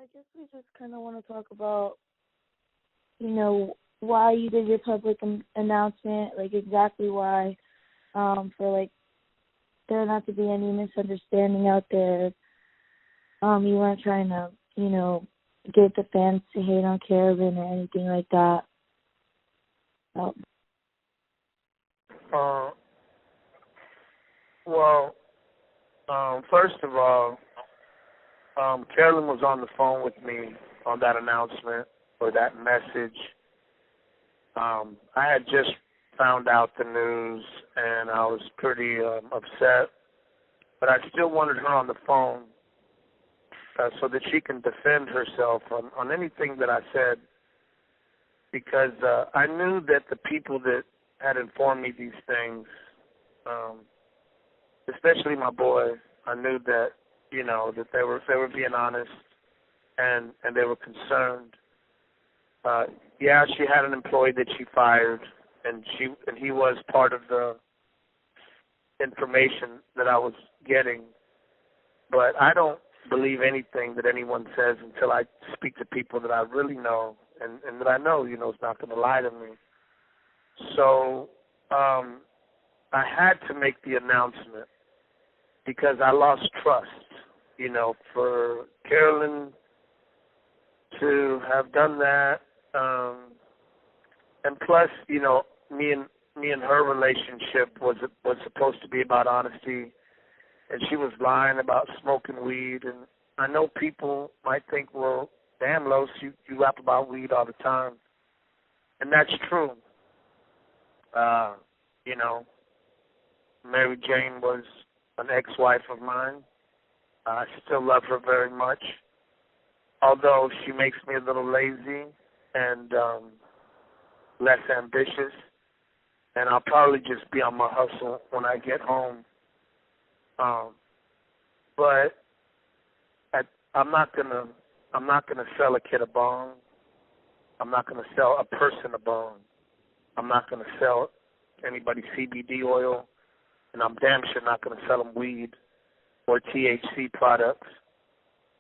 I guess we just kind of want to talk about, why you did your public announcement, like exactly why, for like there not to be any misunderstanding out there. You weren't trying to, get the fans to hate on Carolyn or anything like that. First of all, Carolyn was on the phone with me on that announcement or that message. I had just found out the news, and I was pretty upset, but I still wanted her on the phone so that she can defend herself on anything that I said, because I knew that the people that had informed me these things, especially my boy, I knew that, that they were being honest and they were concerned. Yeah, she had an employee that she fired, and he was part of the information that I was getting. But I don't believe anything that anyone says until I speak to people that I really know and that I know, is not going to lie to me. So I had to make the announcement because I lost trust, for Carolyn to have done that. And plus, me and her relationship was supposed to be about honesty, and she was lying about smoking weed. And I know people might think, well, damn, Los, you rap about weed all the time. And that's true. Mary Jane was an ex-wife of mine. I still love her very much, although she makes me a little lazy and less ambitious. And I'll probably just be on my hustle when I get home. But I'm not gonna sell a kid a bong. I'm not gonna sell a person a bong. I'm not gonna sell anybody CBD oil, and I'm damn sure not gonna sell them weed or THC products,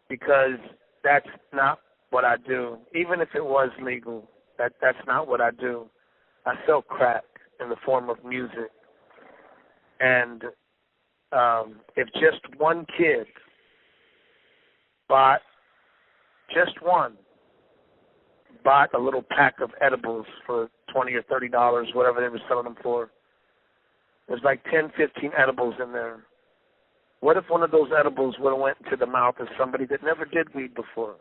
because that's not what I do. Even if it was legal, that's not what I do. I sell crack in the form of music. And if just one kid bought a little pack of edibles for $20 or $30, whatever they were selling them for, there's like 10, 15 edibles in there. What if one of those edibles would have went into the mouth of somebody that never did weed before?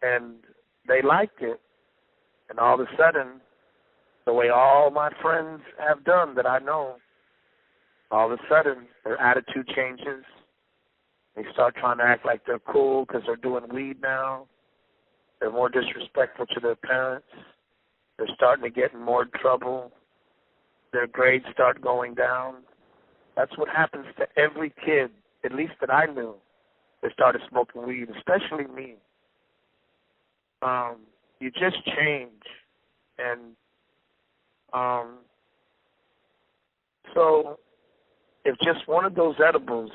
And they liked it. And all of a sudden, the way all my friends have done that I know, all of a sudden their attitude changes. They start trying to act like they're cool because they're doing weed now. They're more disrespectful to their parents. They're starting to get in more trouble. Their grades start going down. That's what happens to every kid, at least that I knew, that started smoking weed, especially me. You just change. And so if just one of those edibles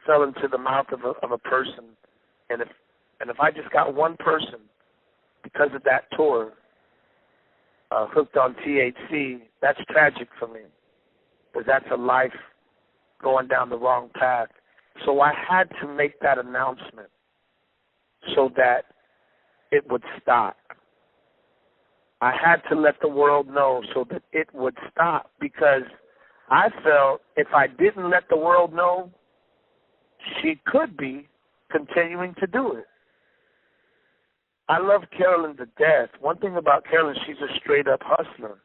fell into the mouth of a person, and if I just got one person because of that tour hooked on THC, that's tragic for me, because that's a life going down the wrong path. So I had to make that announcement so that it would stop. I had to let the world know so that it would stop, because I felt if I didn't let the world know, she could be continuing to do it. I love Carolyn to death. One thing about Carolyn, she's a straight-up hustler.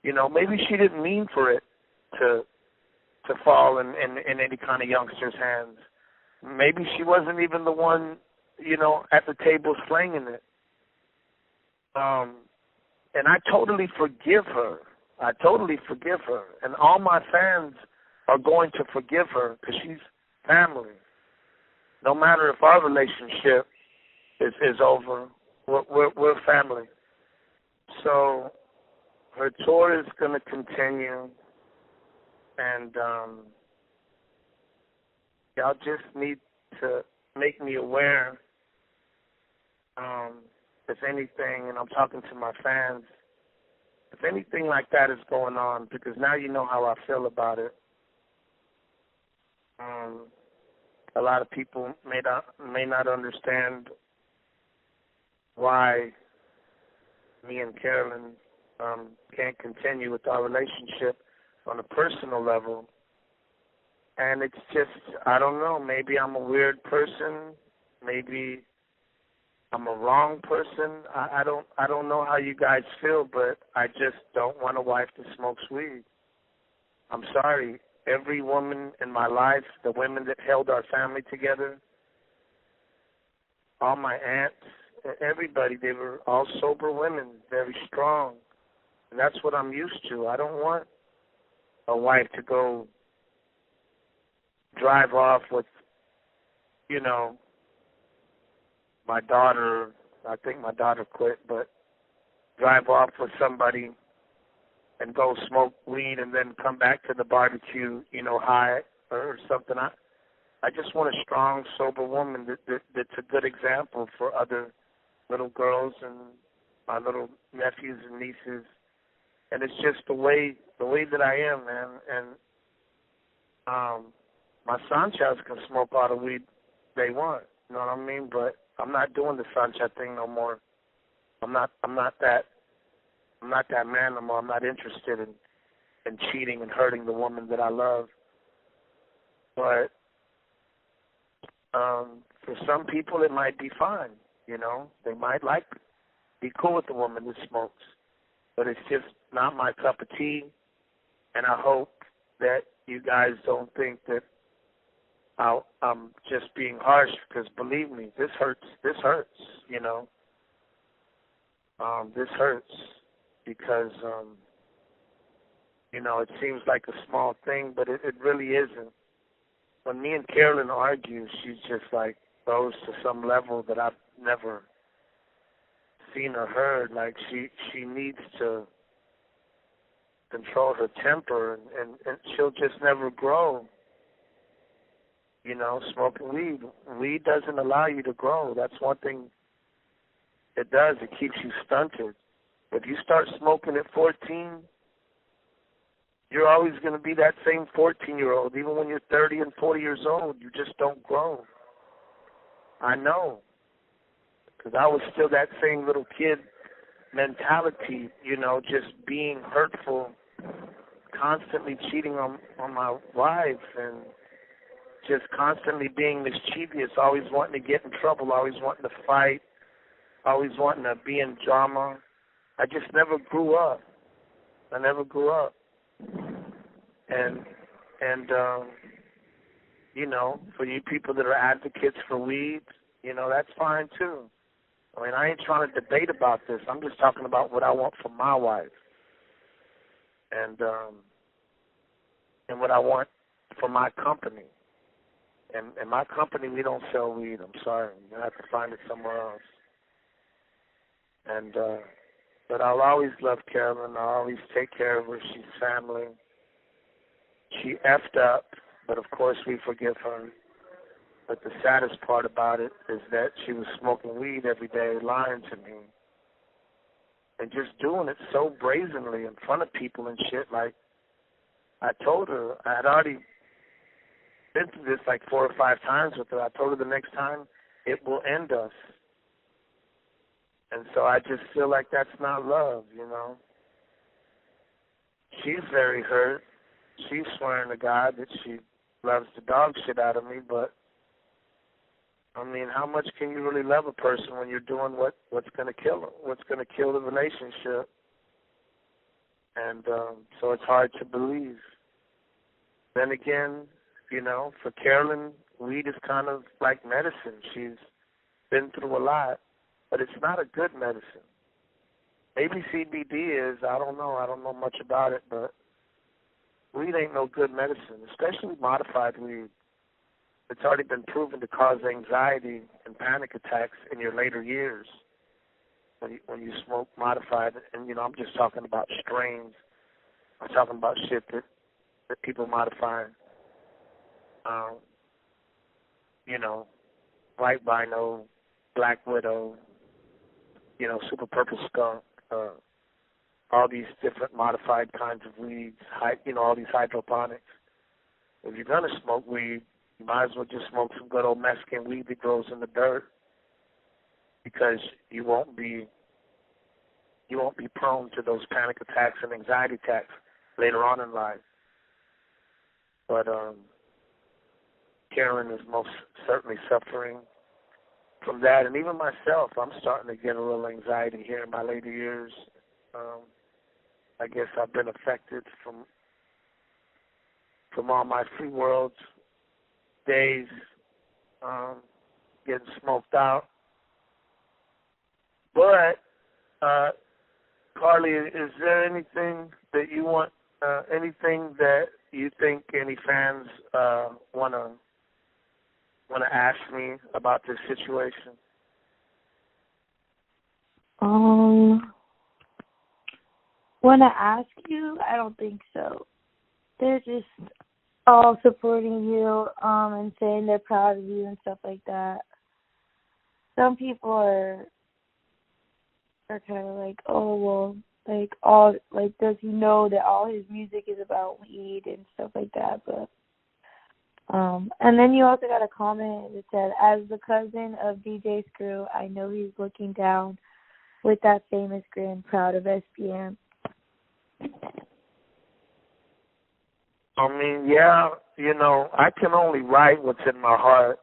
Maybe she didn't mean for it to fall in any kind of youngster's hands. Maybe she wasn't even the one, at the table slanging it. And I totally forgive her. And all my fans are going to forgive her because she's family. No matter if our relationship is over, we're family. So her tour is going to continue, and y'all just need to make me aware if anything, and I'm talking to my fans, if anything like that is going on, because now you know how I feel about it. A lot of people may not understand why me and Carolyn can't continue with our relationship on a personal level. And it's just, I don't know, maybe I'm a weird person, maybe I'm a wrong person. I don't know how you guys feel, but I just don't want a wife that smokes weed. I'm sorry. Every woman in my life, the women that held our family together, all my aunts, everybody, they were all sober women, very strong. And that's what I'm used to. I don't want a wife to go drive off with, my daughter. I think my daughter quit, but drive off with somebody and go smoke weed and then come back to the barbecue, high or something. I just want a strong, sober woman that's a good example for other little girls and my little nephews and nieces. And it's just the way that I am, man. And my Sanchez can smoke all the weed they want, you know what I mean? But I'm not doing the Sanchez thing no more. I'm not that man no more. I'm not interested in cheating and hurting the woman that I love. But for some people it might be fine, They might be cool with the woman that smokes. But it's just not my cup of tea, and I hope that you guys don't think that I'm just being harsh, because believe me, this hurts, This hurts, because, it seems like a small thing, but it really isn't. When me and Carolyn argue, she's just goes to some level that I've never seen or heard. Like she needs to control her temper, and she'll just never grow. Smoking weed doesn't allow you to grow. That's one thing it does. It keeps you stunted. If you start smoking at 14, you're always going to be that same 14-year-old. Even when you're 30 and 40 years old, you just don't grow. I know, because I was still that same little kid mentality, just being hurtful, constantly cheating on my wife, and just constantly being mischievous, always wanting to get in trouble, always wanting to fight, always wanting to be in drama. I just never grew up. I never grew up. And for you people that are advocates for weed, that's fine too. I mean, I ain't trying to debate about this. I'm just talking about what I want for my wife. And what I want for my company. And my company, we don't sell weed. I'm sorry. You have to find it somewhere else. And but I'll always love Carolyn. I'll always take care of her. She's family. She effed up, but of course we forgive her. But the saddest part about it is that she was smoking weed every day, lying to me, and just doing it so brazenly in front of people and shit. Like, I told her, I had already been through this 4 or 5 times with her. I told her the next time it will end us. And so I just feel like that's not love, She's very hurt. She's swearing to God that she loves the dog shit out of me, but, I mean, how much can you really love a person when you're doing what's going to kill them, what's going to kill the relationship? And so it's hard to believe. Then again, for Carolyn, weed is kind of like medicine. She's been through a lot, but it's not a good medicine. Maybe CBD is. I don't know. I don't know much about it, but weed ain't no good medicine, especially modified weed. It's already been proven to cause anxiety and panic attacks in your later years when you smoke modified. And, I'm just talking about strains. I'm talking about shit that people modify. White Rhino, Black Widow, super purple skunk, all these different modified kinds of weeds, all these hydroponics. If you're going to smoke weed, you might as well just smoke some good old Mexican weed that grows in the dirt, because you won't be prone to those panic attacks and anxiety attacks later on in life. But Carolyn is most certainly suffering from that, and even myself, I'm starting to get a little anxiety here in my later years. I guess I've been affected from all my free world days, getting smoked out. But Carly, is there anything that you want, anything that you think any fans want to ask me about this situation? Want to ask you? I don't think so. They're just all supporting you and saying they're proud of you and stuff like that. Some people are kind of like, oh, well, does he know that all his music is about weed and stuff like that? But and then you also got a comment that said, as the cousin of DJ Screw, I know he's looking down with that famous grin, proud of SPM. I mean, yeah, I can only write what's in my heart.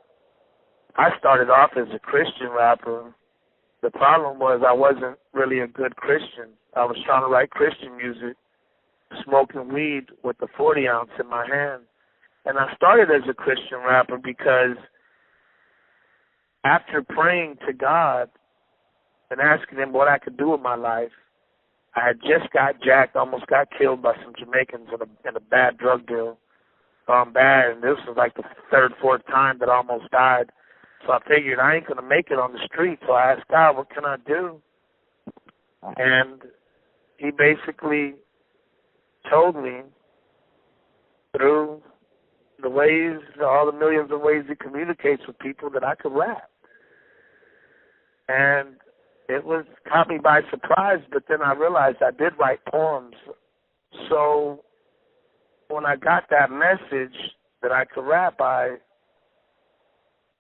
I started off as a Christian rapper. The problem was I wasn't really a good Christian. I was trying to write Christian music, smoking weed with the 40 ounce in my hand. And I started as a Christian rapper because after praying to God and asking him what I could do with my life, I had just got jacked, almost got killed by some Jamaicans in a bad drug deal. Gone bad, and this was like the third, fourth time that I almost died. So I figured I ain't going to make it on the street. So I asked God, what can I do? And he basically told me through the ways, all the millions of ways he communicates with people, that I could rap. And it caught me by surprise, but then I realized I did write poems. So when I got that message that I could rap, I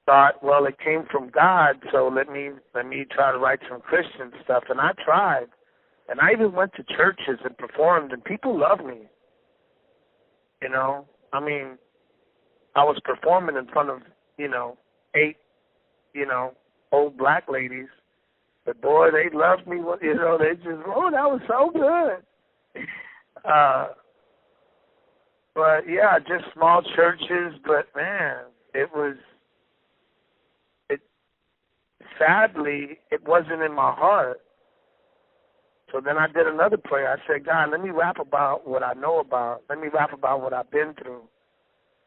thought, well, it came from God, so let me try to write some Christian stuff. And I tried. And I even went to churches and performed, and people loved me. I mean, I was performing in front of, 8, old black ladies. But boy, they loved me. They just, oh, that was so good. But yeah, just small churches. But man, sadly, it wasn't in my heart. So then I did another prayer. I said, God, let me rap about what I know about. Let me rap about what I've been through.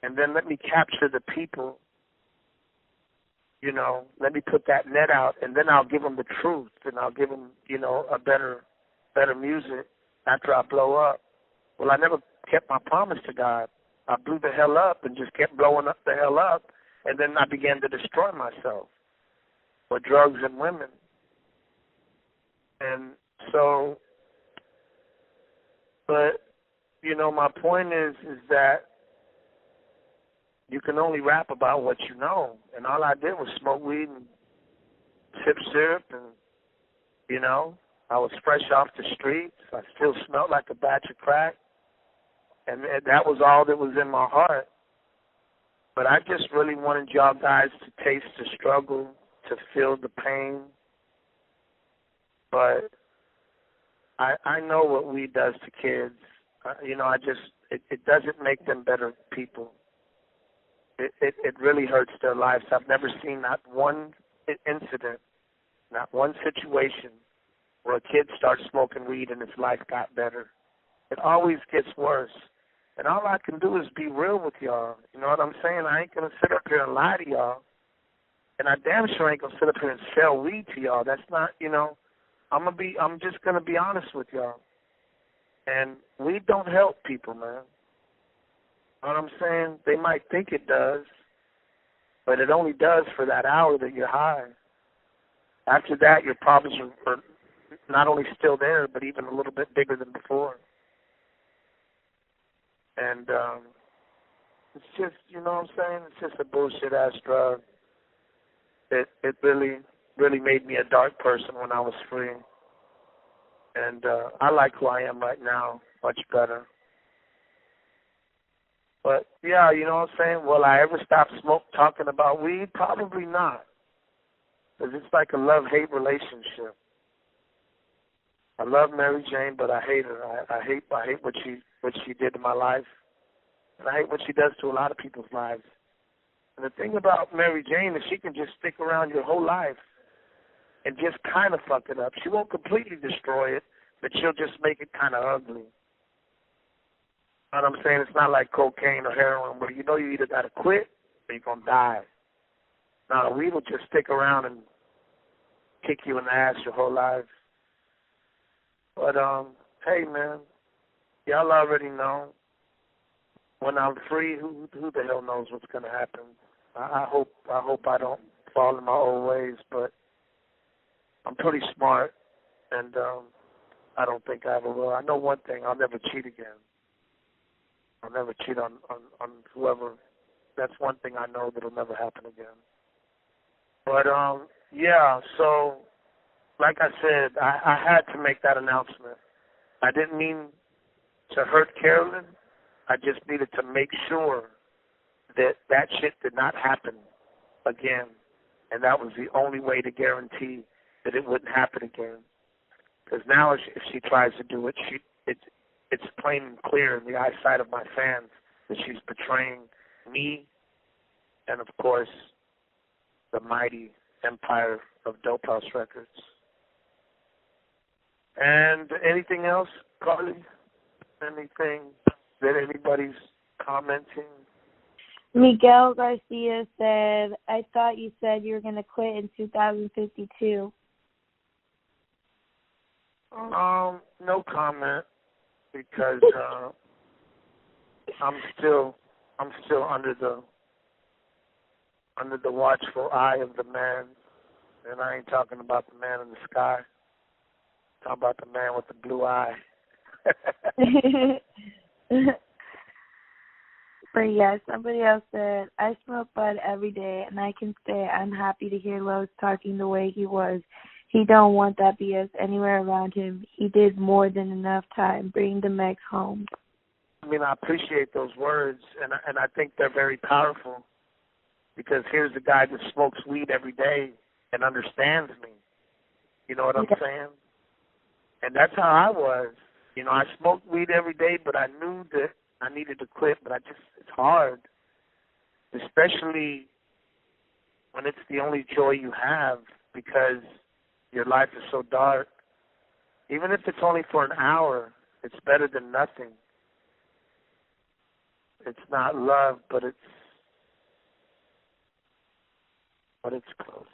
And then let me capture the people. Let me put that net out, and then I'll give them the truth, and I'll give them, a better music after I blow up. Well, I never kept my promise to God. I blew the hell up and just kept blowing up the hell up, and then I began to destroy myself with drugs and women. And so, but, my point is that you can only rap about what you know. And all I did was smoke weed and sip syrup, and, I was fresh off the streets. I still smelled like a batch of crack. And that was all that was in my heart. But I just really wanted y'all guys to taste the struggle, to feel the pain. But I know what weed does to kids. It doesn't make them better people. It really hurts their lives. I've never seen not one incident, not one situation where a kid starts smoking weed and his life got better. It always gets worse. And all I can do is be real with y'all. You know what I'm saying? I ain't going to sit up here and lie to y'all. And I damn sure ain't going to sit up here and sell weed to y'all. That's not, I'm just going to be honest with y'all. And weed don't help people, man. You know what I'm saying? They might think it does, but it only does for that hour that you're high. After that, your problems are not only still there, but even a little bit bigger than before. And it's just, you know what I'm saying? It's just a bullshit ass drug. It really made me a dark person when I was free. And I like who I am right now much better. But yeah, you know what I'm saying? Will I ever stop talking about weed? Probably not. Because it's like a love-hate relationship. I love Mary Jane, but I hate her. I hate what she did to my life, and I hate what she does to a lot of people's lives. And the thing about Mary Jane is she can just stick around your whole life and just kind of fuck it up. She won't completely destroy it, but she'll just make it kind of ugly. You know what I'm saying? It's not like cocaine or heroin where you know you either got to quit or you're going to die. No, the weed will just stick around and kick you in the ass your whole life. But, hey, man, y'all already know. When I'm free, who the hell knows what's going to happen? I hope I don't fall in my old ways, but I'm pretty smart, and I don't think I ever will. I know one thing, I'll never cheat again. I'll never cheat on whoever. That's one thing I know that'll never happen again. But, yeah, so like I said, I had to make that announcement. I didn't mean to hurt Carolyn. I just needed to make sure that shit did not happen again. And that was the only way to guarantee that it wouldn't happen again. Because now if she tries to do it, it's plain and clear in the eyesight of my fans that she's betraying me and, of course, the mighty empire of Dope House Records. And anything else, Carly? Anything that anybody's commenting? Miguel Garcia said, I thought you said you were going to quit in 2052. No comment, because I'm still under the watchful eye of the man, and I ain't talking about the man in the sky. I'm talking about the man with the blue eye. But yeah, somebody else said, I smoke bud every day, and I can say I'm happy to hear Lowe's talking the way he was. He don't want that BS anywhere around him. He did more than enough time. Bring the Mex home. I mean, I appreciate those words, and I think they're very powerful, because here's a guy that smokes weed every day and understands me. You know what I'm saying? And that's how I was. You know, I smoked weed every day, but I knew that I needed to quit, but it's hard, especially when it's the only joy you have, because your life is so dark. Even if it's only for an hour, it's better than nothing. It's not love, but it's close.